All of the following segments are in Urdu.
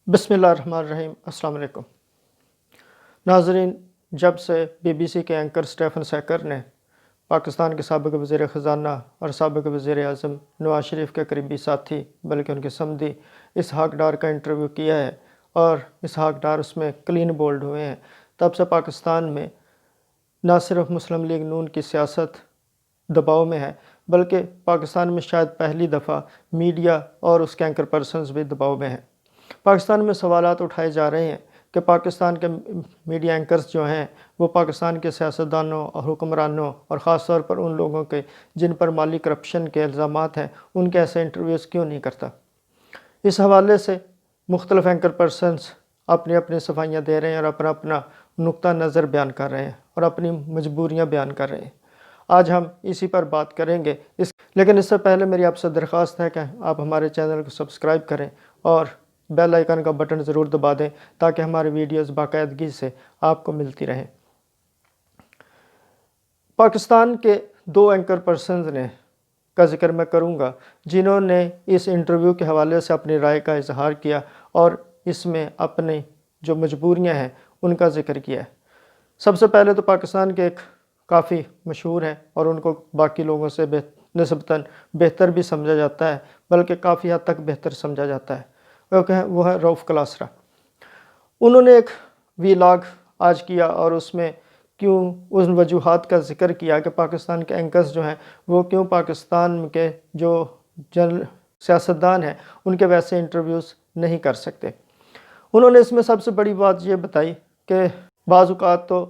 بسم اللہ الرحمن الرحیم۔ السلام علیکم ناظرین، جب سے بی بی سی کے اینکر اسٹیفن سیکر نے پاکستان کے سابق وزیر خزانہ اور سابق وزیر اعظم نواز شریف کے قریبی ساتھی بلکہ ان کے صمدی اسحاق ڈار کا انٹرویو کیا ہے اور اسحاق ڈار اس میں کلین بولڈ ہوئے ہیں، تب سے پاکستان میں نہ صرف مسلم لیگ نون کی سیاست دباؤ میں ہے بلکہ پاکستان میں شاید پہلی دفعہ میڈیا اور اس کے اینکر پرسنز بھی دباؤ میں ہیں۔ پاکستان میں سوالات اٹھائے جا رہے ہیں کہ پاکستان کے میڈیا اینکرز جو ہیں وہ پاکستان کے سیاستدانوں اور حکمرانوں اور خاص طور پر ان لوگوں کے جن پر مالی کرپشن کے الزامات ہیں ان کے ایسے انٹرویوز کیوں نہیں کرتا۔ اس حوالے سے مختلف اینکر پرسنز اپنی اپنی صفائیاں دے رہے ہیں اور اپنا اپنا نقطہ نظر بیان کر رہے ہیں اور اپنی مجبوریاں بیان کر رہے ہیں۔ آج ہم اسی پر بات کریں گے، لیکن اس سے پہلے میری آپ سے درخواست ہے کہ آپ ہمارے چینل کو سبسکرائب کریں اور بیل آئیکن کا بٹن ضرور دبا دیں تاکہ ہمارے ویڈیوز باقاعدگی سے آپ کو ملتی رہیں۔ پاکستان کے دو اینکر پرسنز کا ذکر میں کروں گا جنہوں نے اس انٹرویو کے حوالے سے اپنی رائے کا اظہار کیا اور اس میں اپنی جو مجبوریاں ہیں ان کا ذکر کیا ہے۔ سب سے پہلے تو پاکستان کے ایک کافی مشہور ہیں اور ان کو باقی لوگوں سے نسبتاً بہتر بھی سمجھا جاتا ہے، بلکہ کافی حد تک بہتر سمجھا جاتا ہے، وہ ہے روف کلاسرا۔ انہوں نے ایک ویلاگ آج کیا اور اس میں کیوں ان وجوہات کا ذکر کیا کہ پاکستان کے اینکرز جو ہیں وہ کیوں پاکستان کے جو جنرل سیاستدان ہیں ان کے ویسے انٹرویوز نہیں کر سکتے۔ انہوں نے اس میں سب سے بڑی بات یہ بتائی کہ بعض اوقات تو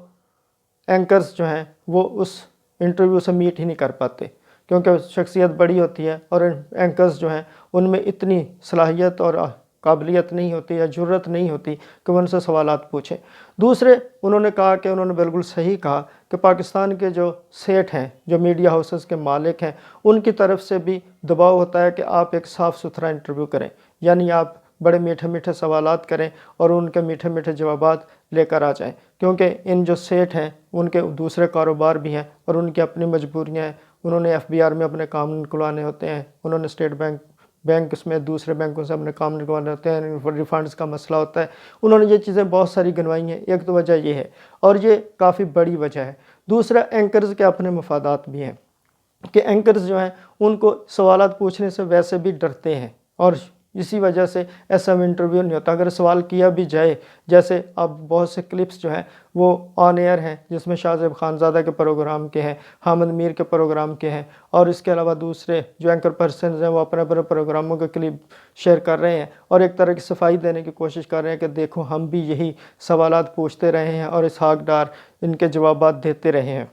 اینکرز جو ہیں وہ اس انٹرویو سے میٹ ہی نہیں کر پاتے کیونکہ شخصیت بڑی ہوتی ہے اور اینکرز جو ہیں ان میں اتنی صلاحیت اور قابلیت نہیں ہوتی یا جرت نہیں ہوتی کہ وہ ان سے سوالات پوچھیں۔ دوسرے انہوں نے کہا کہ انہوں نے بالکل صحیح کہا کہ پاکستان کے جو سیٹ ہیں، جو میڈیا ہاؤسز کے مالک ہیں، ان کی طرف سے بھی دباؤ ہوتا ہے کہ آپ ایک صاف ستھرا انٹرویو کریں، یعنی آپ بڑے میٹھے میٹھے سوالات کریں اور ان کے میٹھے میٹھے جوابات لے کر آ جائیں، کیونکہ ان جو سیٹ ہیں ان کے دوسرے کاروبار بھی ہیں اور ان کی اپنی مجبوریاں ہیں۔ انہوں نے ایف بی آر میں اپنے کام نکلوانے ہوتے ہیں، انہوں نے اسٹیٹ بینک میں دوسرے بینکوں سے اپنے کام نکلوانے ہوتے ہیں، ریفنڈز کا مسئلہ ہوتا ہے۔ انہوں نے یہ چیزیں بہت ساری گنوائی ہیں۔ ایک تو وجہ یہ ہے اور یہ کافی بڑی وجہ ہے۔ دوسرا، اینکرز کے اپنے مفادات بھی ہیں کہ اینکرز جو ہیں ان کو سوالات پوچھنے سے ویسے بھی ڈرتے ہیں اور اسی وجہ سے ایسا انٹرویو نہیں ہوتا۔ اگر سوال کیا بھی جائے، جیسے اب بہت سے کلپس جو ہیں وہ آن ایئر ہیں جس میں شاہ زیب خانزادہ کے پروگرام کے ہیں، حامد میر کے پروگرام کے ہیں اور اس کے علاوہ دوسرے جو اینکر پرسنز ہیں وہ اپنے اپنے پروگراموں کے کلپ شیئر کر رہے ہیں اور ایک طرح کی صفائی دینے کی کوشش کر رہے ہیں کہ دیکھو ہم بھی یہی سوالات پوچھتے رہے ہیں اور اسحاق ڈار ان کے جوابات دیتے رہے ہیں۔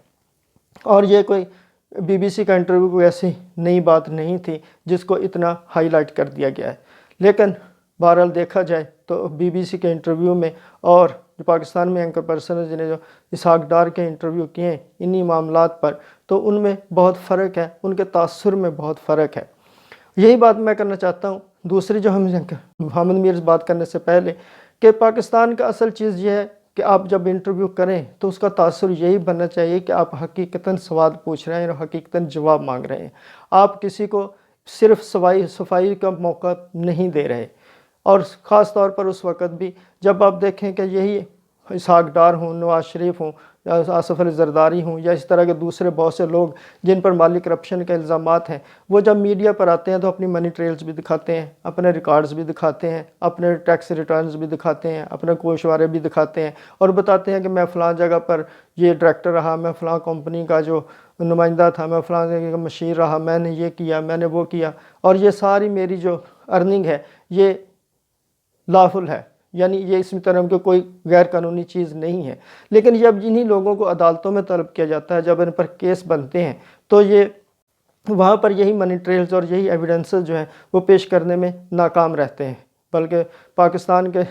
اور یہ کوئی بی بی سی کا انٹرویو کوئی ایسی نئی بات نہیں تھی جس کو اتنا ہائی لائٹ کر دیا گیا ہے، لیکن بہرحال دیکھا جائے تو بی بی سی کے انٹرویو میں اور جو پاکستان میں اینکر پرسن جنہیں جو اسحاق ڈار کے انٹرویو کیے ہیں انہی معاملات پر، تو ان میں بہت فرق ہے، ان کے تاثر میں بہت فرق ہے۔ یہی بات میں کرنا چاہتا ہوں۔ دوسری جو ہم حامد میر بات کرنے سے پہلے کہ پاکستان کا اصل چیز یہ ہے کہ آپ جب انٹرویو کریں تو اس کا تاثر یہی بننا چاہیے کہ آپ حقیقتاً سوال پوچھ رہے ہیں اور حقیقتاً جواب مانگ رہے ہیں، آپ کسی کو صرف صفائی کا موقع نہیں دے رہے۔ اور خاص طور پر اس وقت بھی جب آپ دیکھیں کہ یہی اسحاق ڈار ہوں، نواز شریف ہوں، آصف علی زرداری ہوں یا اس طرح کے دوسرے بہت سے لوگ جن پر مالی کرپشن کے الزامات ہیں، وہ جب میڈیا پر آتے ہیں تو اپنی منی ٹریلز بھی دکھاتے ہیں، اپنے ریکارڈز بھی دکھاتے ہیں، اپنے ٹیکس ریٹرنز بھی دکھاتے ہیں، اپنے گوشوارے بھی دکھاتے ہیں اور بتاتے ہیں کہ میں فلاں جگہ پر یہ ڈائریکٹر رہا، میں فلاں کمپنی کا جو نمائندہ تھا، میں فلاں جگہ کا مشیر رہا، میں نے یہ کیا، میں نے وہ کیا اور یہ ساری میری جو ارننگ ہے یہ لافل ہے، یعنی یہ اس طرح کی کوئی غیر قانونی چیز نہیں ہے۔ لیکن جب انہی لوگوں کو عدالتوں میں طلب کیا جاتا ہے، جب ان پر کیس بنتے ہیں تو یہ وہاں پر یہی منی ٹریلز اور یہی ایویڈنسز جو ہیں وہ پیش کرنے میں ناکام رہتے ہیں، بلکہ پاکستان کے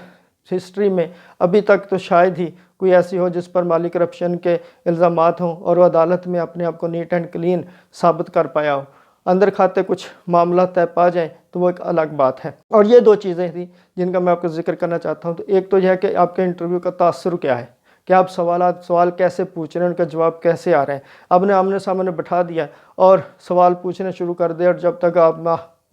ہسٹری میں ابھی تک تو شاید ہی کوئی ایسی ہو جس پر مالی کرپشن کے الزامات ہوں اور وہ عدالت میں اپنے آپ کو نیٹ اینڈ کلین ثابت کر پایا ہو۔ اندر کھاتے کچھ معاملات طے پا جائیں تو وہ ایک الگ بات ہے۔ اور یہ دو چیزیں تھیں جن کا میں آپ کو ذکر کرنا چاہتا ہوں۔ تو ایک تو یہ ہے کہ آپ کے انٹرویو کا تاثر کیا ہے، کہ آپ سوال کیسے پوچھ رہے ہیں، ان کا جواب کیسے آ رہے ہیں۔ آپ نے آمنے سامنے بٹھا دیا اور سوال پوچھنے شروع کر دیا اور جب تک آپ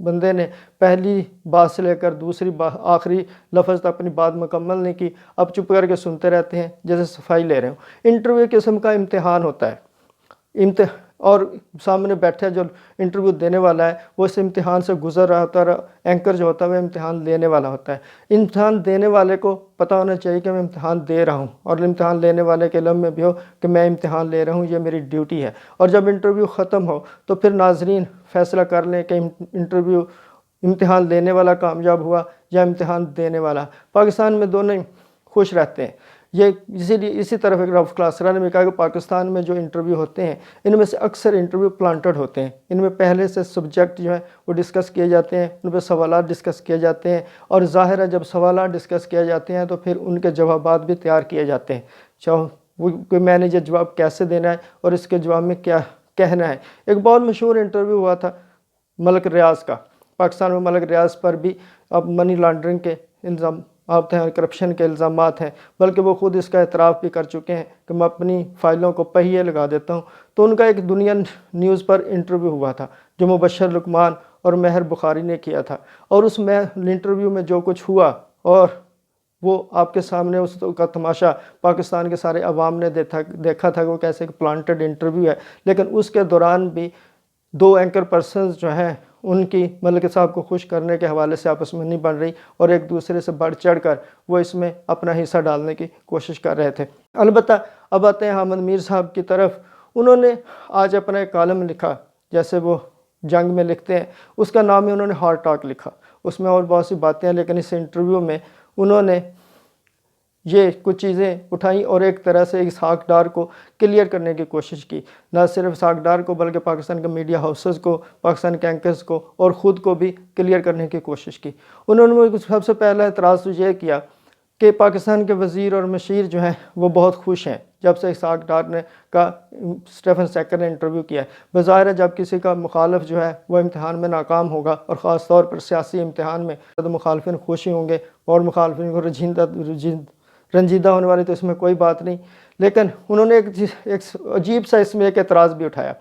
بندے نے پہلی بات سے لے کر دوسری آخری لفظ تک اپنی بات مکمل نہیں کی، اب چپ کر کے سنتے رہتے ہیں جیسے صفائی لے رہے ہوں۔ انٹرویو قسم کا امتحان ہوتا ہے، اور سامنے بیٹھے جو انٹرویو دینے والا ہے وہ اس امتحان سے گزر رہا ہوتا ہے، اور اینکر جو ہوتا ہے وہ امتحان لینے والا ہوتا ہے۔ امتحان دینے والے کو پتہ ہونا چاہیے کہ میں امتحان دے رہا ہوں، اور امتحان لینے والے کے علم میں بھی ہو کہ میں امتحان لے رہا ہوں، یہ میری ڈیوٹی ہے۔ اور جب انٹرویو ختم ہو تو پھر ناظرین فیصلہ کر لیں کہ امتحان لینے والا کامیاب ہوا یا امتحان دینے والا۔ پاکستان میں دونوں خوش رہتے ہیں۔ یہ اسی طرف ایک رف کلاسرا نے بھی کہا کہ پاکستان میں جو انٹرویو ہوتے ہیں ان میں سے اکثر انٹرویو پلانٹڈ ہوتے ہیں، ان میں پہلے سے سبجیکٹ جو ہے وہ ڈسکس کیے جاتے ہیں، ان پہ سوالات ڈسکس کیے جاتے ہیں، اور ظاہر ہے جب سوالات ڈسکس کیے جاتے ہیں تو پھر ان کے جوابات بھی تیار کیے جاتے ہیں، چاہے میں نے یہ جواب کیسے دینا ہے اور اس کے جواب میں کیا کہنا ہے۔ ایک بہت مشہور انٹرویو ہوا تھا ملک ریاض کا، پاکستان میں ملک ریاض پر بھی اب منی لانڈرنگ کے الزام آپ ہیں، کرپشن کے الزامات ہیں، بلکہ وہ خود اس کا اعتراف بھی کر چکے ہیں کہ میں اپنی فائلوں کو پہیے لگا دیتا ہوں۔ تو ان کا ایک دنیا نیوز پر انٹرویو ہوا تھا جو مبشر لقمان اور مہر بخاری نے کیا تھا، اور اس انٹرویو میں جو کچھ ہوا اور وہ آپ کے سامنے اس کا تماشا پاکستان کے سارے عوام نے دیکھا تھا کہ وہ کیسے ایک پلانٹڈ انٹرویو ہے، لیکن اس کے دوران بھی دو اینکر پرسنز جو ہیں ان کی ملک صاحب کو خوش کرنے کے حوالے سے آپس میں نہیں بن رہی، اور ایک دوسرے سے بڑھ چڑھ کر وہ اس میں اپنا حصہ ڈالنے کی کوشش کر رہے تھے۔ البتہ اب آتے ہیں حامد میر صاحب کی طرف۔ انہوں نے آج اپنا ایک کالم لکھا، جیسے وہ جنگ میں لکھتے ہیں، اس کا نام ہے انہوں نے ہارڈ ٹاک لکھا، اس میں اور بہت سی باتیں ہیں، لیکن اس انٹرویو میں انہوں نے یہ کچھ چیزیں اٹھائیں اور ایک طرح سے اسحاق ڈار کو کلیئر کرنے کی کوشش کی، نہ صرف اسحاق ڈار کو بلکہ پاکستان کے میڈیا ہاؤسز کو، پاکستان کے اینکرز کو اور خود کو بھی کلیئر کرنے کی کوشش کی۔ انہوں نے سب سے پہلا اعتراض تو یہ کیا کہ پاکستان کے وزیر اور مشیر جو ہیں وہ بہت خوش ہیں جب سے اسحاق ڈار نے کا اسٹیفن سیکر نے انٹرویو کیا ہے۔ بظاہر ہے جب کسی کا مخالف جو ہے وہ امتحان میں ناکام ہوگا، اور خاص طور پر سیاسی امتحان میں، تو مخالفین خوشی ہوں گے اور مخالفین کو رنجیدہ ہونے والی تو اس میں کوئی بات نہیں، لیکن انہوں نے ایک عجیب سا اس میں ایک اعتراض بھی اٹھایا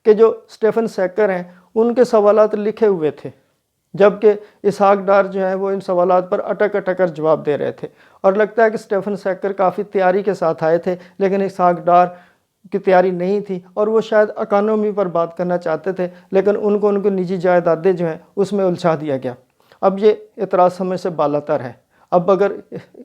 کہ جو اسٹیفن سیکر ہیں ان کے سوالات لکھے ہوئے تھے، جبکہ اسحاق ڈار جو ہیں وہ ان سوالات پر اٹک کر جواب دے رہے تھے، اور لگتا ہے کہ اسٹیفن سیکر کافی تیاری کے ساتھ آئے تھے، لیکن اسحاق ڈار کی تیاری نہیں تھی، اور وہ شاید اکانومی پر بات کرنا چاہتے تھے، لیکن ان کو نجی جائیدادیں جو ہیں اس میں الجھا دیا گیا۔ اب یہ اعتراض سمجھ سے بالاتر ہے۔ اب اگر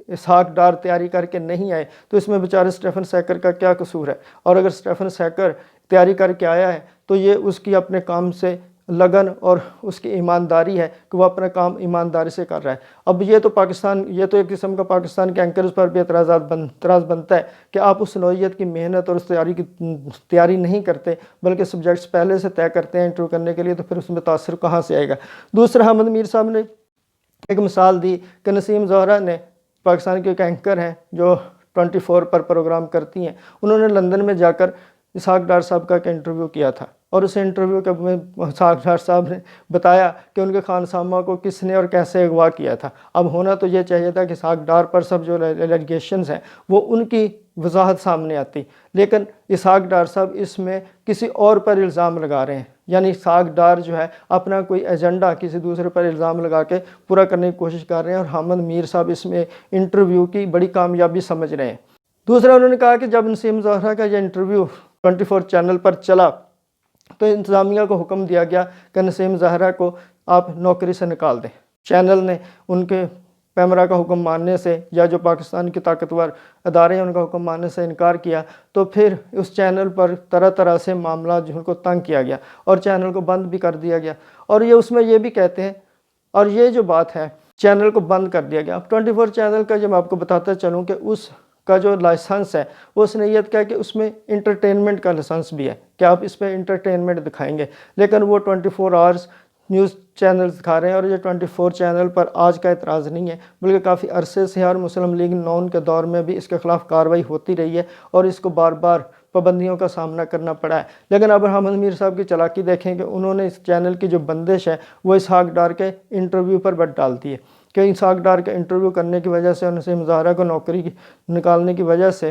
اسحاق ڈار تیاری کر کے نہیں آئے تو اس میں بیچارے اسٹیفن سیکر کا کیا قصور ہے؟ اور اگر اسٹیفن سیکر تیاری کر کے آیا ہے تو یہ اس کی اپنے کام سے لگن اور اس کی ایمانداری ہے کہ وہ اپنا کام ایمانداری سے کر رہا ہے۔ اب یہ تو ایک قسم کا پاکستان کے اینکرز پر بھی اعتراض بنتا ہے کہ آپ اس نوعیت کی محنت اور اس تیاری نہیں کرتے، بلکہ سبجیکٹس پہلے سے طے کرتے ہیں انٹرویو کرنے کے لیے، تو پھر اس میں تاثر کہاں سے آئے گا؟ دوسرا، حامد میر صاحب نے ایک مثال دی کہ نسیم زہرا نے، پاکستان کے ایک اینکر ہیں جو 24 پر پروگرام کرتی ہیں، انہوں نے لندن میں جا کر اسحاق ڈار صاحب کا ایک انٹرویو کیا تھا، اور اس انٹرویو کے میں اسحاق ڈار صاحب نے بتایا کہ ان کے خانسامہ کو کس نے اور کیسے اغوا کیا تھا۔ اب ہونا تو یہ چاہیے تھا کہ اسحاق ڈار پر سب جو ایلیگیشنز ہیں وہ ان کی وضاحت سامنے آتی، لیکن اسحاق ڈار صاحب اس میں کسی اور پر الزام لگا رہے ہیں، یعنی اسحاق ڈار جو ہے اپنا کوئی ایجنڈا کسی دوسرے پر الزام لگا کے پورا کرنے کی کوشش کر رہے ہیں، اور حامد میر صاحب اس میں انٹرویو کی بڑی کامیابی سمجھ رہے ہیں۔ دوسرا، انہوں نے کہا کہ جب نسیم زہرا کا یہ انٹرویو 24 چینل پر چلا تو انتظامیہ کو حکم دیا گیا کہ نسیم زہرا کو آپ نوکری سے نکال دیں۔ چینل نے ان کے پیمرا کا حکم ماننے سے، یا جو پاکستان کے طاقتور ادارے ہیں ان کا حکم ماننے سے انکار کیا، تو پھر اس چینل پر طرح طرح سے معاملات جو ان کو تنگ کیا گیا اور چینل کو بند بھی کر دیا گیا، اور یہ اس میں یہ بھی کہتے ہیں، اور یہ جو بات ہے چینل کو بند کر دیا گیا۔ اب 24 چینل کا جب میں آپ کو بتاتا چلوں کہ اس کا جو لائسنس ہے وہ اس نیت کا ہے کہ اس میں انٹرٹینمنٹ کا لائسنس بھی ہے کہ آپ اس پہ انٹرٹینمنٹ دکھائیں گے، لیکن وہ 24 آورز نیوز چینلز دکھا رہے ہیں، اور یہ 24 چینل پر آج کا اعتراض نہیں ہے بلکہ کافی عرصے سے، اور مسلم لیگ نون کے دور میں بھی اس کے خلاف کارروائی ہوتی رہی ہے اور اس کو بار بار پابندیوں کا سامنا کرنا پڑا ہے۔ لیکن اب حامد میر صاحب کی چالاکی دیکھیں کہ انہوں نے اس چینل کی جو بندش ہے وہ اسحاق ڈار کے انٹرویو پر بٹ ڈالتی ہے کہ اسحاق ڈار کے انٹرویو کرنے کی وجہ سے اور نسیم زہرا کو نوکری نکالنے کی وجہ سے